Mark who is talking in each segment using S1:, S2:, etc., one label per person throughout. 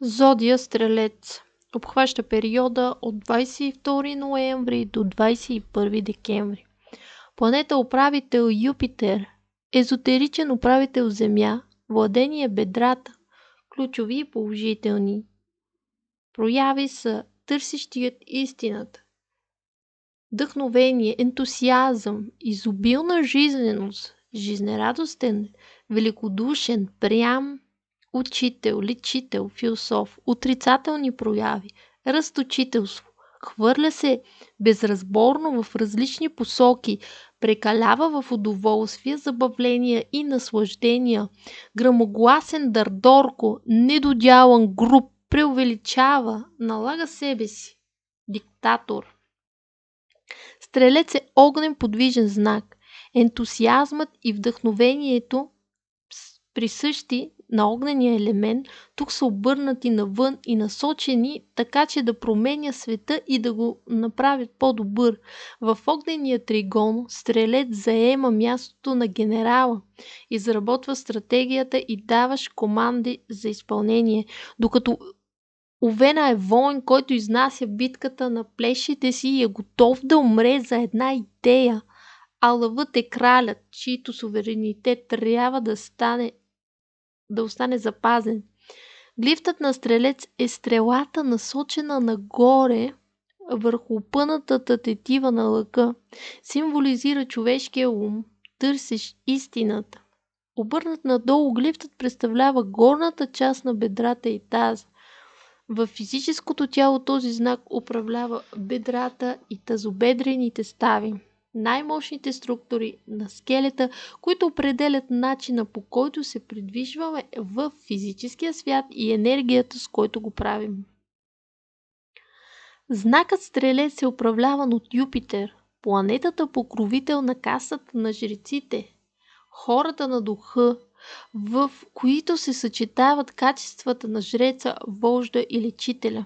S1: Зодия Стрелец обхваща периода от 22 ноември до 21 декември. Планета управител Юпитер, езотеричен управител Земя, владение бедрата, ключови и положителни прояви са търсещият истината, вдъхновение, ентусиазъм, изобилна жизненост, жизнерадостен, великодушен, прям, учител, лечител, философ, отрицателни прояви, разточителство, хвърля се безразборно в различни посоки, прекалява в удоволствия, забавления и наслаждения, грамогласен дърдорко, недодялан груб, преувеличава, налага себе си, диктатор. Стрелец е огнен подвижен знак. Ентусиазмът и вдъхновението присъщи на огнения елемент, тук са обърнати навън и насочени така, че да променя света и да го направят по-добър. В огнения тригон стрелец заема мястото на генерала, изработва стратегията и даваш команди за изпълнение, докато Овена е воин, който изнася битката на плешите си и е готов да умре за една идея. А лъвът е кралят, чийто суверенитет трябва да остане запазен. Глифтът на стрелец е стрелата, насочена нагоре върху опънатата тетива на лъка. Символизира човешкия ум, търсещ истината. Обърнат надолу, глифтът представлява горната част на бедрата и таза. В физическото тяло този знак управлява бедрата и тазобедрените стави, най-мощните структури на скелета, които определят начина, по който се придвижваме в физическия свят и енергията, с който го правим. Знакът Стрелец е управляван от Юпитер, планетата покровител на касата на жреците, хората на духа, в които се съчетават качествата на жреца, вожда и лечителя.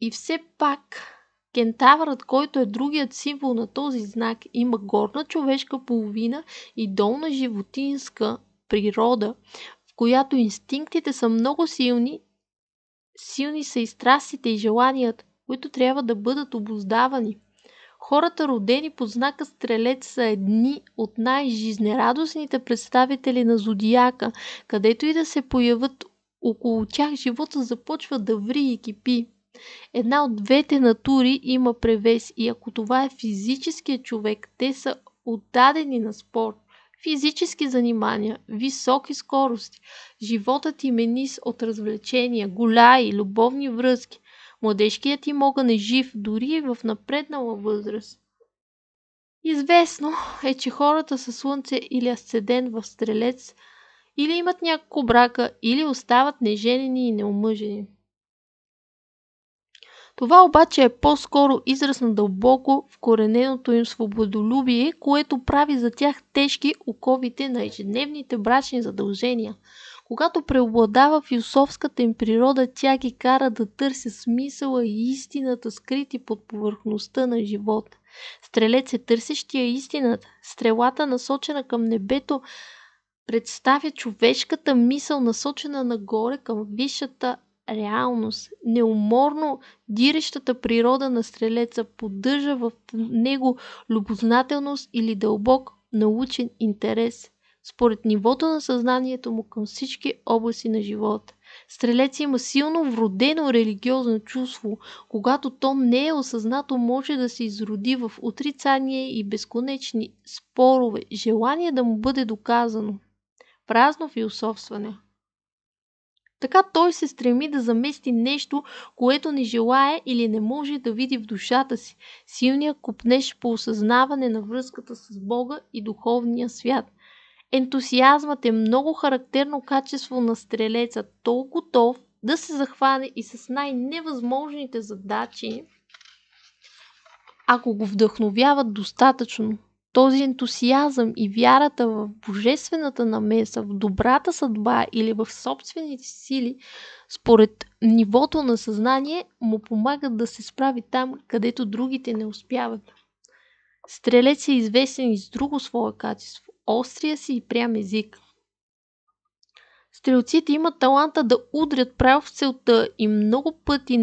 S1: И все пак, кентавърът, който е другият символ на този знак, има горна човешка половина и долна животинска природа, в която инстинктите са много силни. Силни са и страстите и желанията, които трябва да бъдат обуздавани. Хората, родени под знака Стрелец, са едни от най-жизнерадостните представители на зодиака. Където и да се появят около тях, живота започва да ври и кипи. Една от двете натури има превес и ако това е физическият човек, те са отдадени на спорт, физически занимания, високи скорости. Животът им е низ от развлечения, голяи, любовни връзки. Младежкият им огън е жив, дори и в напреднала възраст. Известно е, че хората със слънце или асцендент в Стрелец или имат няколко брака, или остават неженени и неомъжени. Това обаче е по-скоро израз на дълбоко вкорененото им свободолюбие, което прави за тях тежки оковите на ежедневните брачни задължения. Когато преобладава философската им природа, тя ги кара да търсят смисъла и истината, скрити под повърхността на живота. Стрелец е търсещия истината. Стрелата, насочена към небето, представя човешката мисъл, насочена нагоре към висшата реалност. Неуморно дирещата природа на стрелеца поддържа в него любознателност или дълбок научен интерес, според нивото на съзнанието му към всички области на живота. Стрелец има силно вродено религиозно чувство, когато то не е осъзнато, може да се изроди в отрицание и безконечни спорове, желание да му бъде доказано. Празно философстване. Така той се стреми да замести нещо, което не желае или не може да види в душата си. Силният копнеж по осъзнаване на връзката с Бога и духовния свят. Ентусиазмът е много характерно качество на стрелеца. Той готов да се захване и с най-невъзможните задачи, ако го вдъхновяват достатъчно. Този ентусиазъм и вярата в божествената намеса, в добрата съдба или в собствените сили, според нивото на съзнание, му помагат да се справи там, където другите не успяват. Стрелец е известен и с друго свое качество – острия си и прям език. Стрелците имат таланта да удрят право в целта и много пъти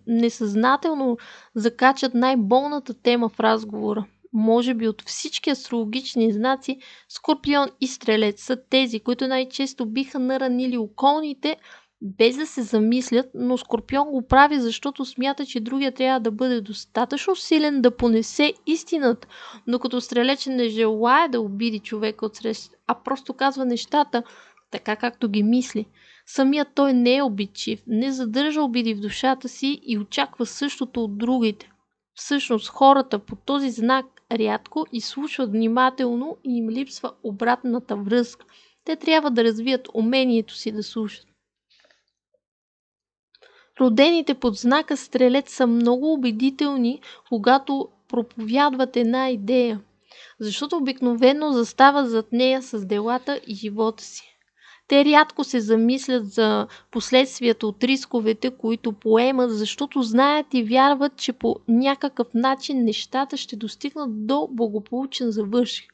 S1: несъзнателно закачат най-болната тема в разговора. Може би от всички астрологични знаци, Скорпион и Стрелец са тези, които най-често биха наранили околните, без да се замислят, но Скорпион го прави, защото смята, че другия трябва да бъде достатъчно силен да понесе истината, докато Стрелец не желае да обиди човека отсреща, а просто казва нещата така както ги мисли. Самият той не е обидчив, не задържа обиди в душата си и очаква същото от другите. Всъщност хората по този знак рядко изслушват внимателно и им липсва обратната връзка. Те трябва да развият умението си да слушат. Родените под знака Стрелец са много убедителни, когато проповядват една идея, защото обикновено застават зад нея с делата и живота си. Те рядко се замислят за последствията от рисковете, които поемат, защото знаят и вярват, че по някакъв начин нещата ще достигнат до благополучен завършек.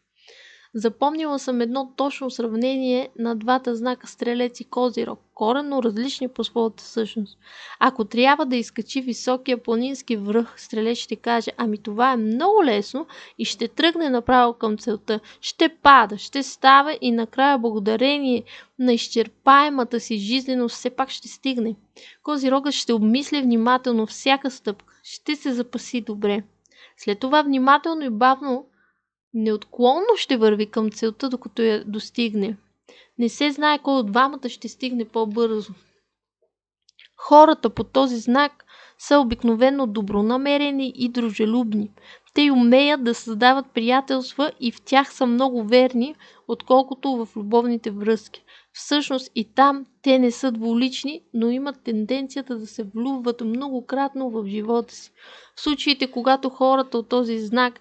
S1: Запомнила съм едно точно сравнение на двата знака Стрелец и Козирог, коренно различни по своята същност. Ако трябва да изкачи високия планински връх, Стрелец ще каже: ами това е много лесно и ще тръгне направо към целта. Ще пада, ще става и накрая благодарение на изчерпаемата си жизненост все пак ще стигне. Козирогът ще обмисли внимателно всяка стъпка, ще се запаси добре. След това внимателно и бавно неотклонно ще върви към целта, докато я достигне. Не се знае кой от двамата ще стигне по-бързо. Хората по този знак са обикновено добронамерени и дружелюбни. Те умеят да създават приятелства и в тях са много верни, отколкото в любовните връзки. Всъщност и там те не са двулични, но имат тенденцията да се влюбват многократно в живота си. В случаите, когато хората от този знак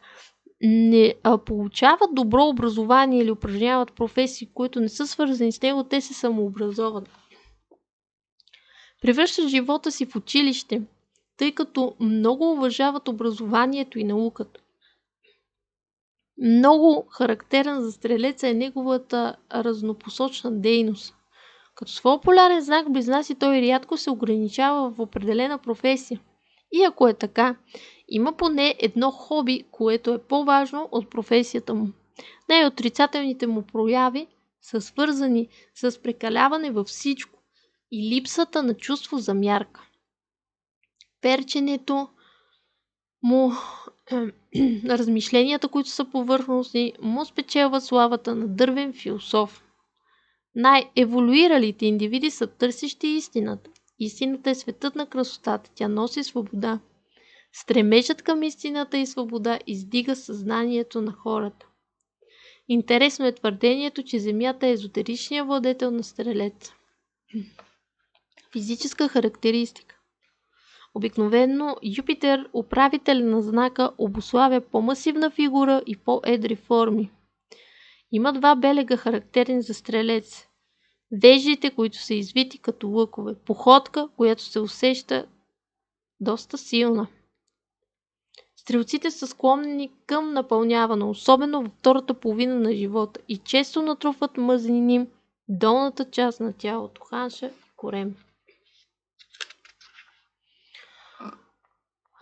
S1: не получават добро образование или упражняват професии, които не са свързани с него, те се самообразоват. Превръщат живота си в училище, тъй като много уважават образованието и науката. Много характерен за Стрелеца е неговата разнопосочна дейност. Като свой полярен знак Близнаци той рядко се ограничава в определена професия. И ако е така, има поне едно хоби, което е по-важно от професията му. Най-отрицателните му прояви са свързани с прекаляване във всичко и липсата на чувство за мярка. Перченето му, размишленията, които са повърхностни, му спечелват славата на дървен философ. Най-еволюиралите индивиди са търсещи истината. Истината е светът на красотата, тя носи свобода. Стремежът към истината и свобода издига съзнанието на хората. Интересно е твърдението, че Земята е езотеричният владетел на Стрелец. Физическа характеристика. Обикновено Юпитер, управител на знака, обуславя по-масивна фигура и по-едри форми. Има два белега, характерни за Стрелец. Веждите, които са извити като лъкове. Походка, която се усеща доста силна. Стрелците са склонни към напълняване, особено във втората половина на живота и често натрупват мазнини долната част на тялото, ханша и корем.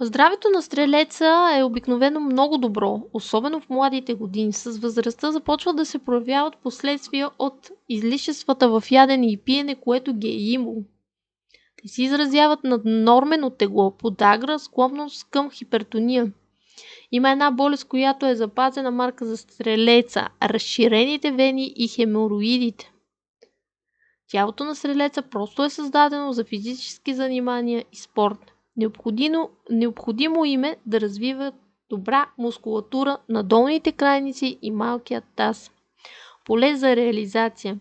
S1: Здравето на Стрелеца е обикновено много добро, особено в младите години. С възрастта започват да се проявяват последствия от излишествата в ядене и пиене, което ги е имало. Те се изразяват наднормено тегло, подагра, склонност към хипертония. Има една болест, която е запазена марка за Стрелеца – разширените вени и хемороидите. Тялото на Стрелеца просто е създадено за физически занимания и спорт. Необходимо им е да развиват добра мускулатура на долните крайници и малкия таз. Поле за реализация.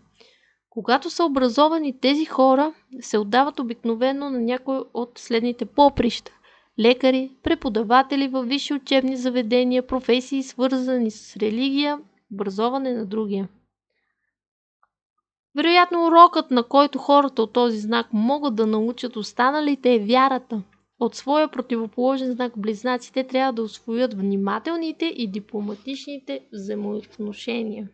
S1: Когато са образовани, тези хора се отдават обикновено на някой от следните поприща: лекари, преподаватели във висши учебни заведения, професии свързани с религия, образоване на другия. Вероятно урокът, на който хората от този знак могат да научат останалите, е вярата. От своя противоположен знак Близнаците трябва да усвоят внимателните и дипломатичните взаимоотношения.